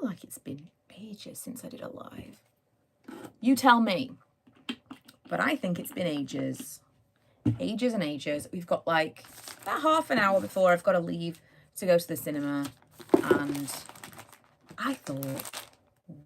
like it's been ages since I did a live. You tell me. But I think it's been ages. Ages and ages. We've got like about half an hour before I've got to leave to go to the cinema. And I thought,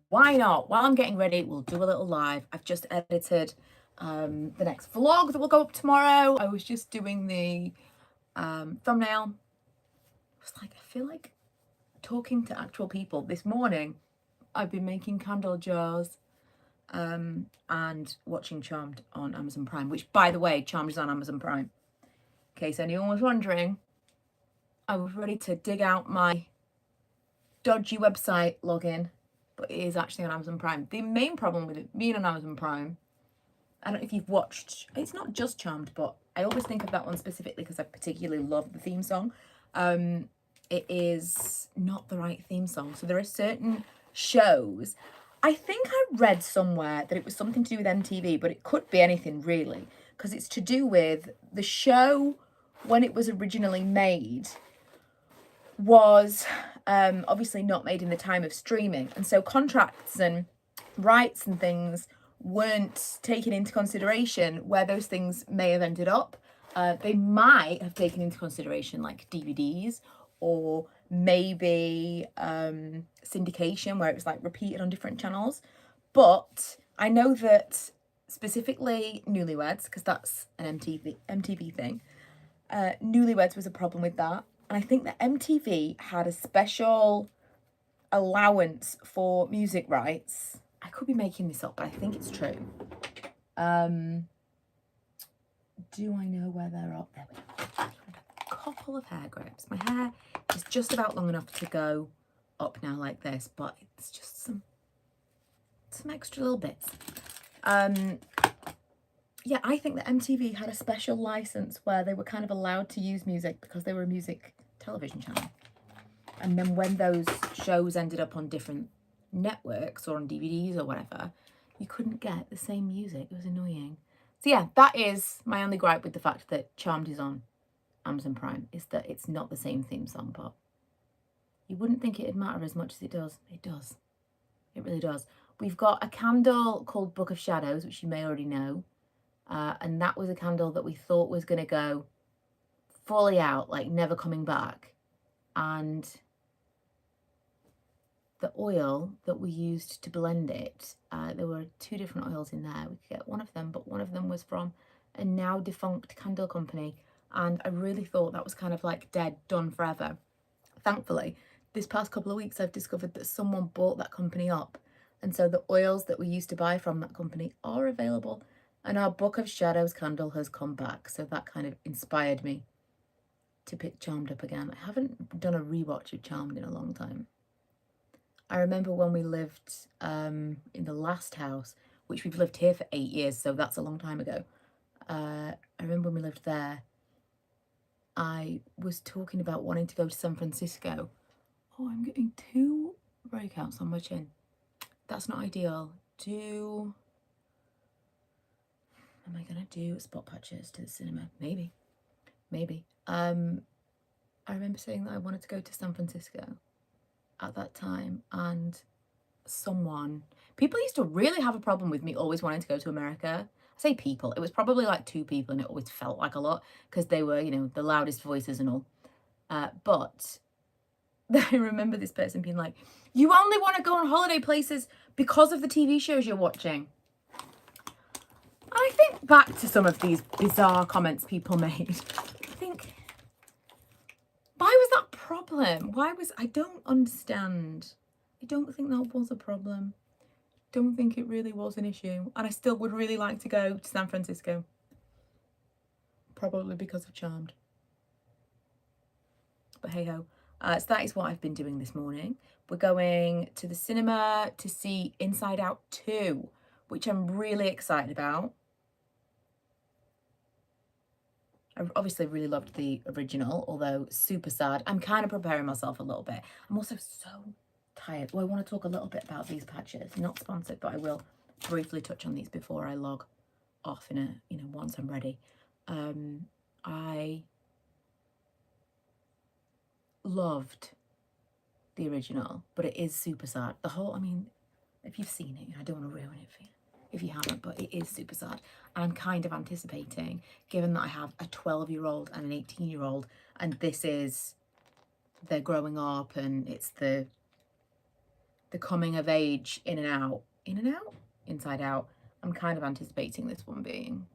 why not? While I'm getting ready, we'll do a little live. I've just edited the next vlog that will go up tomorrow. I was just doing the thumbnail. I was like, I feel like talking to actual people. This morning, I've been making candle jars and watching Charmed on Amazon Prime, which, by the way, Charmed is on Amazon Prime. In case anyone was wondering, I was ready to dig out my dodgy website login, but it is actually on Amazon Prime. The main problem with it being on Amazon Prime, I don't know if you've watched, it's not just Charmed, but I always think of that one specifically because I particularly love the theme song. It is not the right theme song. So there are certain shows, I think I read somewhere that it was something to do with MTV, but it could be anything really, because it's to do with the show when it was originally made was obviously not made in the time of streaming. And so contracts and rights and things weren't taken into consideration where those things may have ended up. They might have taken into consideration like DVDs or maybe syndication where it was like repeated on different channels. But I know that specifically Newlyweds, because that's an MTV thing, Newlyweds was a problem with that. And I think that MTV had a special allowance for music rights. I could be making this up, but I think it's true. Do I know where they're up? There we go. A couple of hair grips. My hair is just about long enough to go up now like this, but it's just some extra little bits. Yeah, I think that MTV had a special license where they were kind of allowed to use music because they were a music television channel. And then when those shows ended up on different networks or on DVDs or whatever, you couldn't get the same music. It was annoying. So yeah, that is my only gripe with the fact that Charmed is on Amazon Prime, is that it's not the same theme song, but you wouldn't think it'd matter as much as it does. It does. It really does. We've got a candle called Book of Shadows, which you may already know. And that was a candle that we thought was going to go fully out, like never coming back. And the oil that we used to blend it, there were 2 different oils in there. We could get one of them, but one of them was from a now defunct candle company. And I really thought that was kind of like dead, done forever. Thankfully, this past couple of weeks, I've discovered that someone bought that company up. And so the oils that we used to buy from that company are available. And our Book of Shadows candle has come back. So that kind of inspired me to pick Charmed up again. I haven't done a rewatch of Charmed in a long time. I remember when we lived in the last house, which we've lived here for 8 years, so that's a long time ago. I remember when we lived there, I was talking about wanting to go to San Francisco. Oh, I'm getting 2 breakouts on my chin. That's not ideal. Am I gonna do spot patches to the cinema? Maybe. I remember saying that I wanted to go to San Francisco at that time, and people used to really have a problem with me always wanting to go to America. I say people, it was probably like 2 people, and it always felt like a lot because they were, you know, the loudest voices and all. But I remember this person being like, you only want to go on holiday places because of the TV shows you're watching. And I think back to some of these bizarre comments people made. I think, why was that a problem? I don't understand. I don't think that was a problem. Don't think it really was an issue. And I still would really like to go to San Francisco. Probably because of Charmed. But hey ho. So that is what I've been doing this morning. We're going to the cinema to see Inside Out 2, which I'm really excited about. I obviously really loved the original, although super sad. I'm kind of preparing myself a little bit. I'm also so tired. Well, I want to talk a little bit about these patches. Not sponsored, but I will briefly touch on these before I log off once I'm ready. I loved the original, but it is super sad. The whole, I mean, if you've seen it, I don't want to ruin it for you if you haven't, but it is super sad. And I'm kind of anticipating, given that I have a 12-year-old and an 18-year-old, and this is, they're growing up and it's the coming of age in and out, inside out. I'm kind of anticipating this one being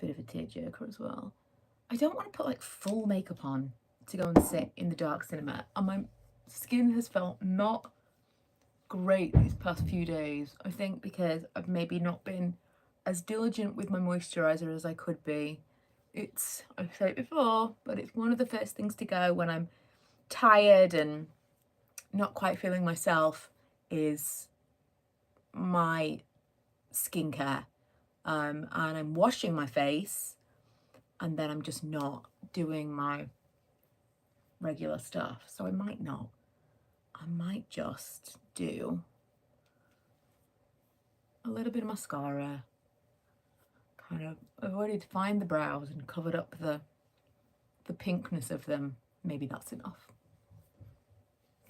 a bit of a tearjerker as well. I don't want to put like full makeup on to go and sit in the dark cinema, and my skin has felt not great these past few days. I think because I've maybe not been as diligent with my moisturizer as I could be. It's, I've said it before, but it's one of the first things to go when I'm tired and not quite feeling myself, is my skincare. And I'm washing my face, and then I'm just not doing my regular stuff. So I might just do a little bit of mascara, kind of avoided to find the brows and covered up the pinkness of them. Maybe that's enough.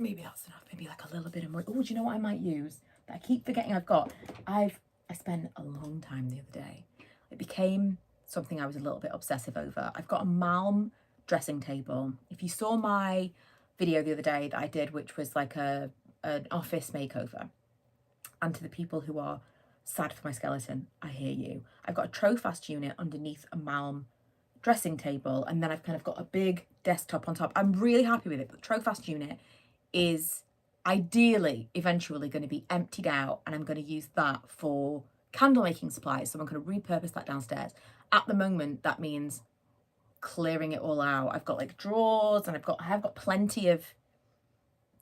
Maybe like a little bit of more. Oh, do you know what I might use that I keep forgetting I've got? I spent a long time the other day. It became something I was a little bit obsessive over. I've got a Malm dressing table. If you saw my video the other day that I did, which was like an office makeover, and to the people who are sad for my skeleton, I hear you. I've got a Trofast unit underneath a Malm dressing table, and then I've kind of got a big desktop on top. I'm really happy with it. The Trofast unit is ideally eventually going to be emptied out, and I'm going to use that for candle making supplies. So I'm going to repurpose that downstairs. At the moment, that means clearing it all out. I've got like drawers, and I have got plenty of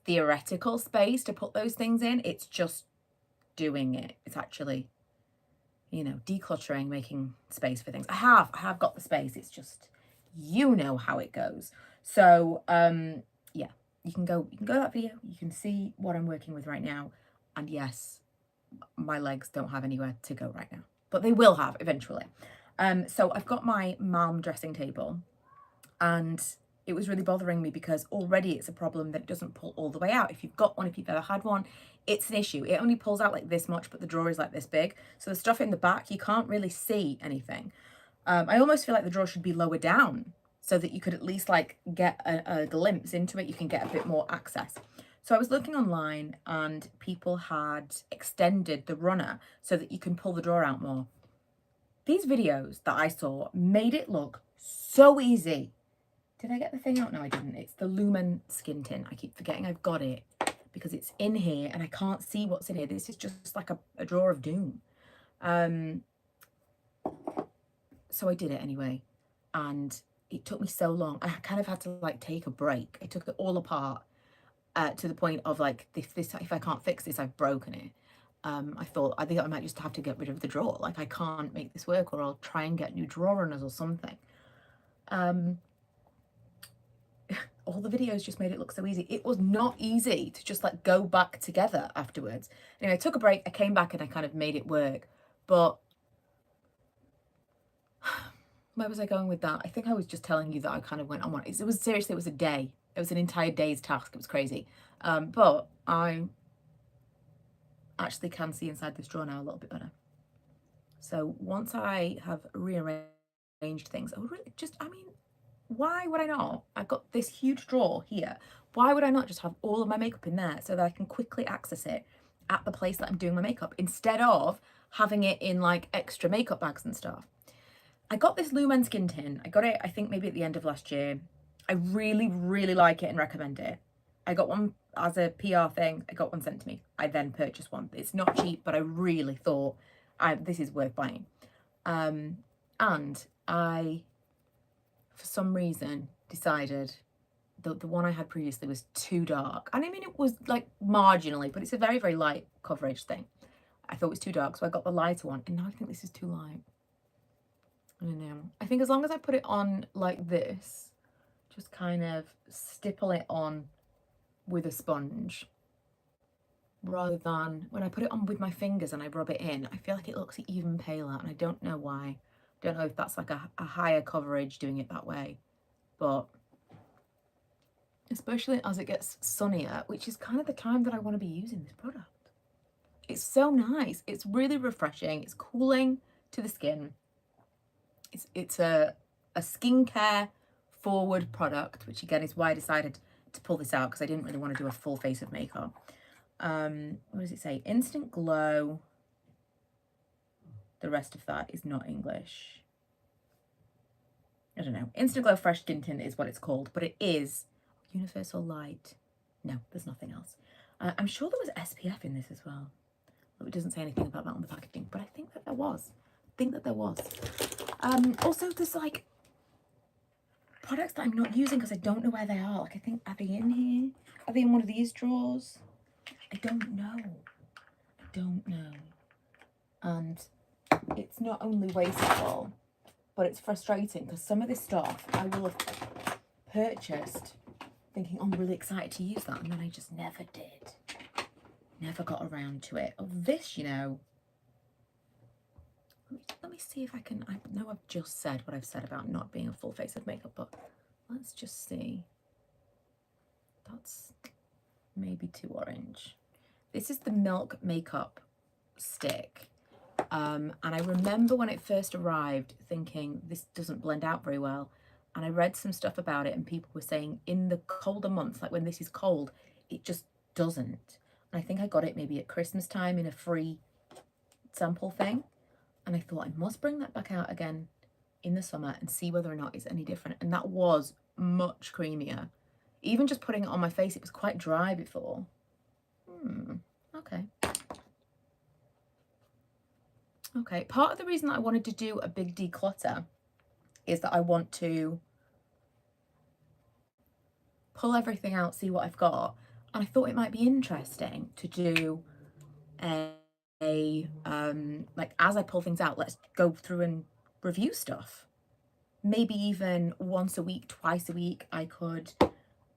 theoretical space to put those things in. It's just doing it. It's actually, you know, decluttering, making space for things. I have got the space. It's just, you know how it goes. So yeah, you can go to that video. You can see what I'm working with right now. And yes, my legs don't have anywhere to go right now, but they will have eventually. So I've got my Malm dressing table, and it was really bothering me because already it's a problem that it doesn't pull all the way out. If you've got one, if you've ever had one, it's an issue. It only pulls out like this much, but the drawer is like this big. So the stuff in the back, you can't really see anything. I almost feel like the drawer should be lower down so that you could at least like get a glimpse into it. You can get a bit more access. So I was looking online, and people had extended the runner so that you can pull the drawer out more. These videos that I saw made it look so easy. Did I get the thing out? No, I didn't. It's the Lumen Skin Tint. I keep forgetting I've got it because it's in here and I can't see what's in here. This is just like a drawer of doom. So I did it anyway, and it took me so long. I kind of had to like take a break. I took it all apart to the point of like, if I can't fix this, I've broken it. I think I might just have to get rid of the drawer. Like, I can't make this work, or I'll try and get new drawer runners or something. All the videos just made it look so easy. It was not easy to just like go back together afterwards. Anyway, I took a break, I came back, and I kind of made it work. But where was I going with that? I think I was just telling you that I kind of went on one. It was seriously, it was a day. It was an entire day's task. It was crazy. But I actually can see inside this drawer now a little bit better. So once I have rearranged things, why would I not? I've got this huge drawer here. Why would I not just have all of my makeup in there so that I can quickly access it at the place that I'm doing my makeup, instead of having it in like extra makeup bags and stuff? I got this Lumen Skin Tint. I got it, I think maybe at the end of last year. I really, really like it and recommend it. I got one as a PR thing. I got one sent to me. I then purchased one. It's not cheap, but I really thought this is worth buying. And I, for some reason, decided the one I had previously was too dark. And I mean, it was like marginally, but it's a very, very light coverage thing. I thought it was too dark, so I got the lighter one. And now I think this is too light. I don't know. I think as long as I put it on like this, just kind of stipple it on with a sponge, rather than when I put it on with my fingers and I rub it in, I feel like it looks even paler, and I don't know why. Don't know if that's like a higher coverage doing it that way, but especially as it gets sunnier, which is kind of the time that I want to be using this product. It's so nice. It's really refreshing. It's cooling to the skin. It's a skincare forward product, which again is why I decided to pull this out, because I didn't really want to do a full face of makeup. What does it say? Instant glow. The rest of that is not English. I don't know. Instant glow fresh skin tint is what it's called, but it is universal light. No, there's nothing else. I'm sure there was SPF in this as well. It doesn't say anything about that on the packaging, but I think that there was. Also, there's like products that I'm not using because I don't know where they are. Like, I think, are they in here? Are they in one of these drawers? I don't know. And it's not only wasteful, but it's frustrating because some of this stuff I will have purchased thinking, oh, I'm really excited to use that, and then I just never did. Never got around to it. Oh, this, you know. Let me see if I can. I know I've just said what I've said about not being a full face of makeup, but let's just see. That's maybe too orange. This is the Milk Makeup Stick. And I remember when it first arrived thinking this doesn't blend out very well. And I read some stuff about it and people were saying in the colder months, like when this is cold, it just doesn't. And I think I got it maybe at Christmas time in a free sample thing. And I thought I must bring that back out again in the summer and see whether or not it's any different. And that was much creamier. Even just putting it on my face, it was quite dry before. Okay. Okay, part of the reason that I wanted to do a big declutter is that I want to pull everything out, see what I've got. And I thought it might be interesting to do like as I pull things out, let's go through and review stuff. Maybe even once a week, twice a week, I could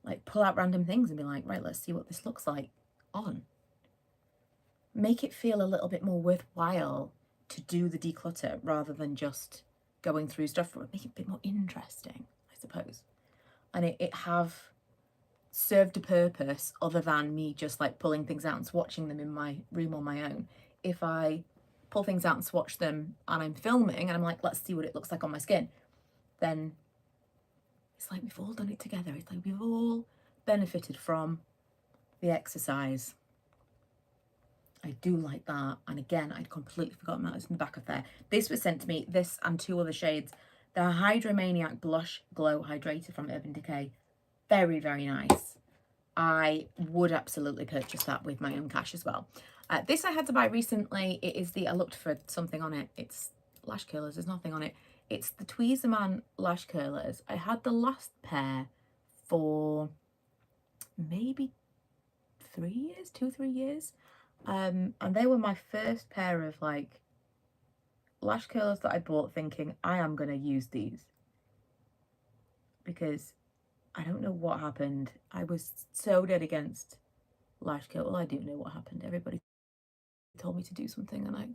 like pull out random things and be like, right, let's see what this looks like on. Make it feel a little bit more worthwhile to do the declutter rather than just going through stuff. Make it a bit more interesting, I suppose. And it have served a purpose other than me just like pulling things out and swatching them in my room on my own. If I pull things out and swatch them and I'm filming and I'm like, let's see what it looks like on my skin, then it's like we've all done it together. It's like we've all benefited from the exercise. I do like that. And again, I'd completely forgotten that. It's in the back of there. This was sent to me, this and two other shades. The Hydromaniac Blush Glow Hydrator from Urban Decay. Very, very nice. I would absolutely purchase that with my own cash as well. This I had to buy recently. It is I looked for something on it. It's lash curlers. There's nothing on it. It's the Tweezerman lash curlers. I had the last pair for maybe 3 years, 2-3 years. And they were my first pair of like lash curlers that I bought thinking I am going to use these, because I don't know what happened. I was so dead against lash curl. Well, I do know what happened. Everybody told me to do something and I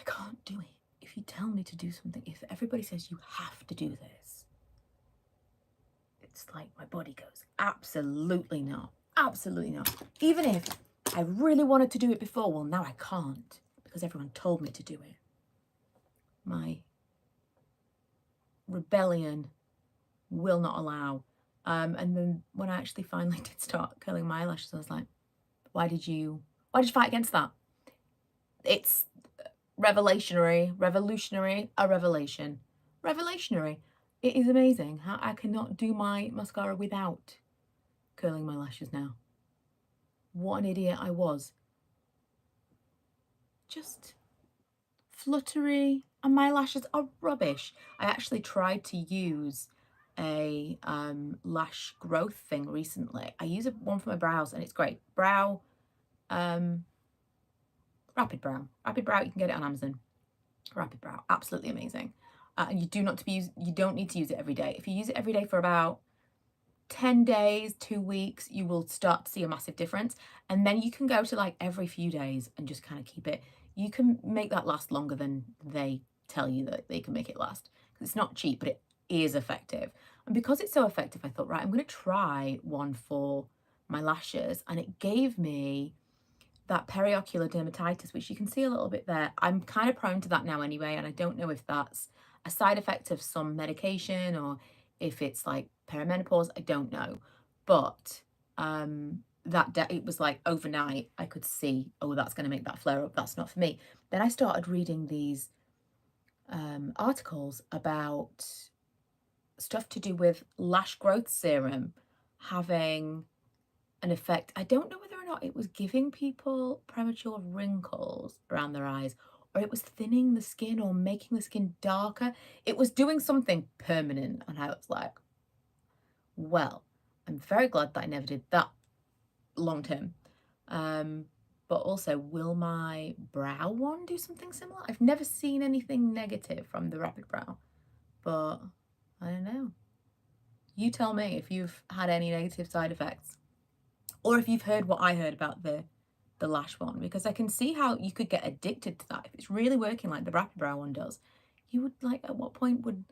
can't do it. If you tell me to do something, if everybody says you have to do this, it's like my body goes, absolutely not. Absolutely not. Even if I really wanted to do it before, well, now I can't because everyone told me to do it. My rebellion will not allow. And then when I actually finally did start curling my eyelashes, I was like, why did you fight against that? It's revolutionary, a revelation. Revelationary. It is amazing how I cannot do my mascara without curling my lashes now. What an idiot I was. Just fluttery, and my lashes are rubbish. I actually tried to use a lash growth thing recently. I use one for my brows and it's great. Rapid Brow, you can get it on Amazon. Rapid Brow, absolutely amazing. And you don't need to use it every day. If you use it every day for about 10 days, 2 weeks, you will start to see a massive difference. And then you can go to like every few days and just kind of keep it. You can make that last longer than they tell you that they can make it last. It's not cheap, but it is effective. And because it's so effective, I thought, right, I'm going to try one for my lashes. And it gave me that periocular dermatitis, which you can see a little bit there. I'm kind of prone to that now anyway, and I don't know if that's a side effect of some medication or if it's like perimenopause. I don't know. But it was like overnight, I could see, oh, that's going to make that flare up. That's not for me. Then I started reading these articles about stuff to do with lash growth serum having an effect. I don't know whether or not it was giving people premature wrinkles around their eyes, or it was thinning the skin or making the skin darker. It was doing something permanent, and I was like, well, I'm very glad that I never did that long term. But also, will my brow one do something similar? I've never seen anything negative from the Rapid Brow, but I don't know. You tell me if you've had any negative side effects, or if you've heard what I heard about the Lash one, because I can see how you could get addicted to that. If it's really working like the Rapid Brow one does, you would, like, at what point would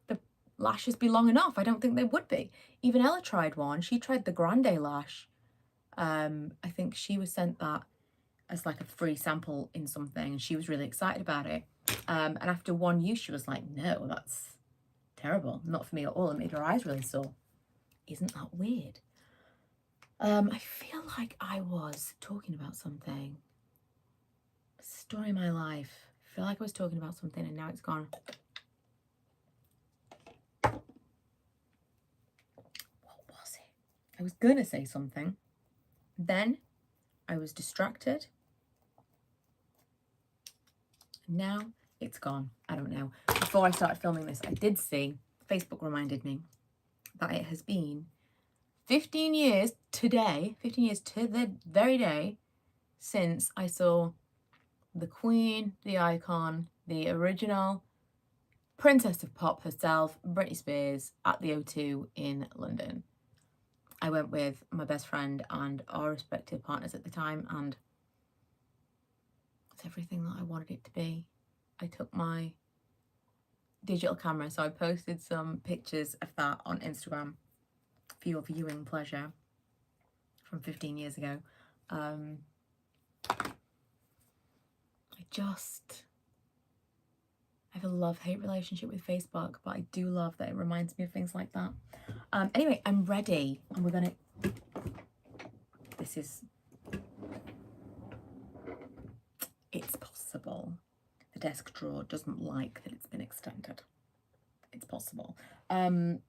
the lashes be long enough? I don't think they would be. Even Ella tried one. She tried the Grande Lash. I think she was sent that as like a free sample in something, and she was really excited about it. And after one use, she was like, no, that's terrible. Not for me at all. It made her eyes really sore. Isn't that weird? I feel like I was talking about something. Story of my life. I feel like I was talking about something and now it's gone. What was it? I was gonna say something. Then I was distracted. Now it's gone. I don't know. Before I started filming this, I did see, Facebook reminded me that it has been 15 years today, 15 years to the very day since I saw the Queen, the icon, the original Princess of Pop herself, Britney Spears, at the O2 in London. I went with my best friend and our respective partners at the time, and it's everything that I wanted it to be. I took my digital camera, so I posted some pictures of that on Instagram for your viewing pleasure from 15 years ago. I have a love-hate relationship with Facebook, but I do love that it reminds me of things like that. Anyway, I'm ready, and we're gonna, it's possible. The desk drawer doesn't like that it's been extended. It's possible. I've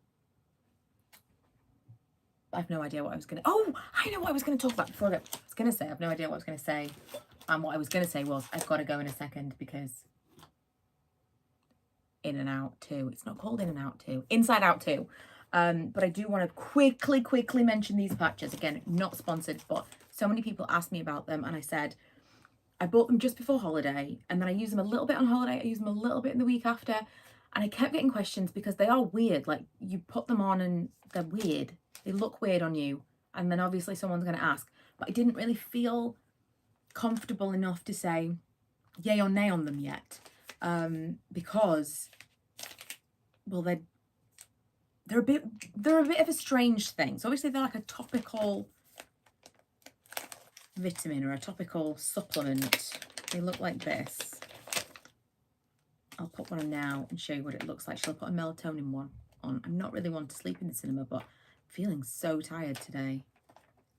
no idea what I was gonna, I know what I was gonna talk about before I was gonna say, I've no idea what I was gonna say. And what I was gonna say was, I've got to go in a second because In and Out 2, it's not called In and Out 2, Inside Out 2. But I do want to quickly mention these patches. Again, not sponsored, but so many people asked me about them, and I said, I bought them just before holiday, and then I use them a little bit on holiday, I use them a little bit in the week after, and I kept getting questions because they are weird. Like, you put them on and they're weird. They look weird on you, and then obviously someone's going to ask. But I didn't really feel comfortable enough to say yay or nay on them yet, because, well, they're a bit of a strange thing. So obviously they're like a topical vitamin or a topical supplement. They look like this. I'll put one on now and show you what it looks like. Shall I put a melatonin one on? I'm not really one to sleep in the cinema, but I'm feeling so tired today.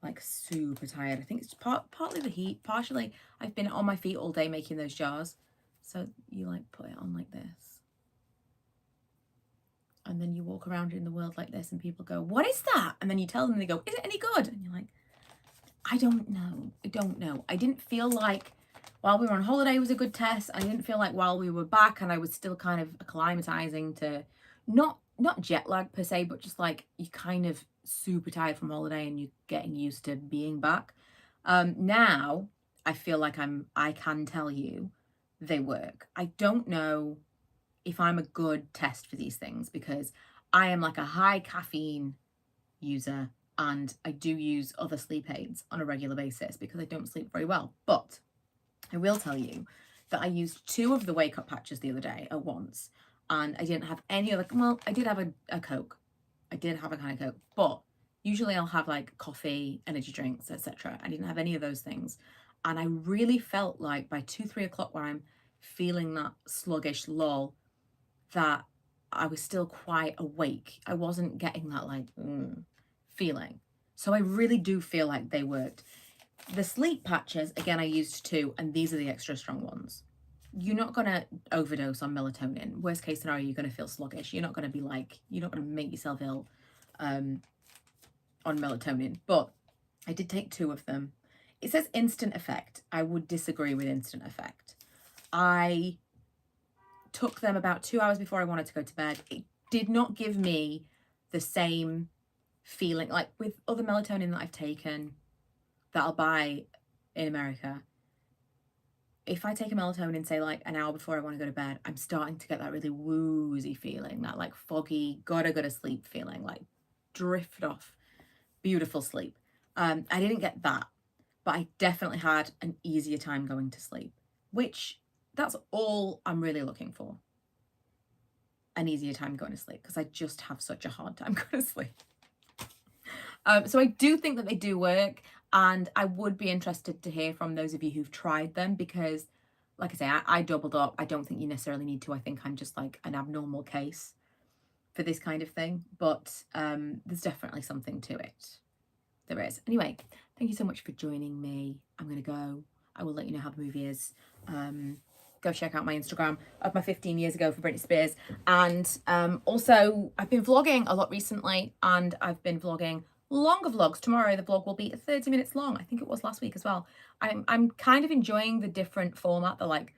Like, super tired. I think it's partly the heat, partially I've been on my feet all day making those jars. So you like put it on like this, and then you walk around in the world like this, and people go, what is that? And then you tell them, they go, is it any good? And you're like, I don't know. I didn't feel like while we were on holiday was a good test. I didn't feel like while we were back and I was still kind of acclimatizing to not jet lag per se, but just like you're kind of super tired from holiday and you're getting used to being back. Now I feel like I can tell you they work. I don't know if I'm a good test for these things because I am like a high caffeine user, and I do use other sleep aids on a regular basis because I don't sleep very well. But I will tell you that I used 2 of the wake up patches the other day at once, and I didn't have any other, well, I did have a Coke, I did have a can of Coke, but usually I'll have like coffee, energy drinks, etc. I didn't have any of those things. And I really felt like by 2-3 o'clock, where I'm feeling that sluggish lull, that I was still quite awake. I wasn't getting that like feeling. So I really do feel like they worked. The sleep patches, again, I used 2, and these are the extra strong ones. You're not going to overdose on melatonin. Worst case scenario, you're going to feel sluggish. You're not going to be like, you're not going to make yourself ill on melatonin. But I did take 2 of them. It says instant effect. I would disagree with instant effect. I took them about 2 hours before I wanted to go to bed. It did not give me the same feeling like with other melatonin that I've taken that I'll buy in America. If I take a melatonin, say like an hour before I want to go to bed, I'm starting to get that really woozy feeling, that like foggy, gotta go to sleep feeling, like drift off, beautiful sleep. I didn't get that, but I definitely had an easier time going to sleep, which that's all I'm really looking for. An easier time going to sleep, because I just have such a hard time going to sleep. So I do think that they do work, and I would be interested to hear from those of you who've tried them, because like I say, I doubled up. I don't think you necessarily need to. I think I'm just like an abnormal case for this kind of thing, but there's definitely something to it. There is. Anyway, thank you so much for joining me. I'm going to go. I will let you know how the movie is. Go check out my Instagram of my 15 years ago for Britney Spears. And also, I've been vlogging a lot recently, and I've been vlogging longer vlogs. Tomorrow, the vlog will be 30 minutes long. I think it was last week as well. I'm kind of enjoying the different format, the like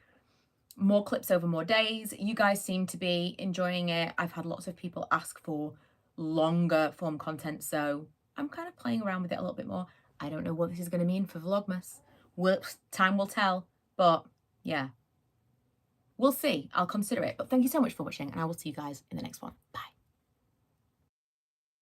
more clips over more days. You guys seem to be enjoying it. I've had lots of people ask for longer form content, so I'm kind of playing around with it a little bit more. I don't know what this is going to mean for Vlogmas. Time will tell, but yeah, we'll see. I'll consider it. But thank you so much for watching, and I will see you guys in the next one. Bye.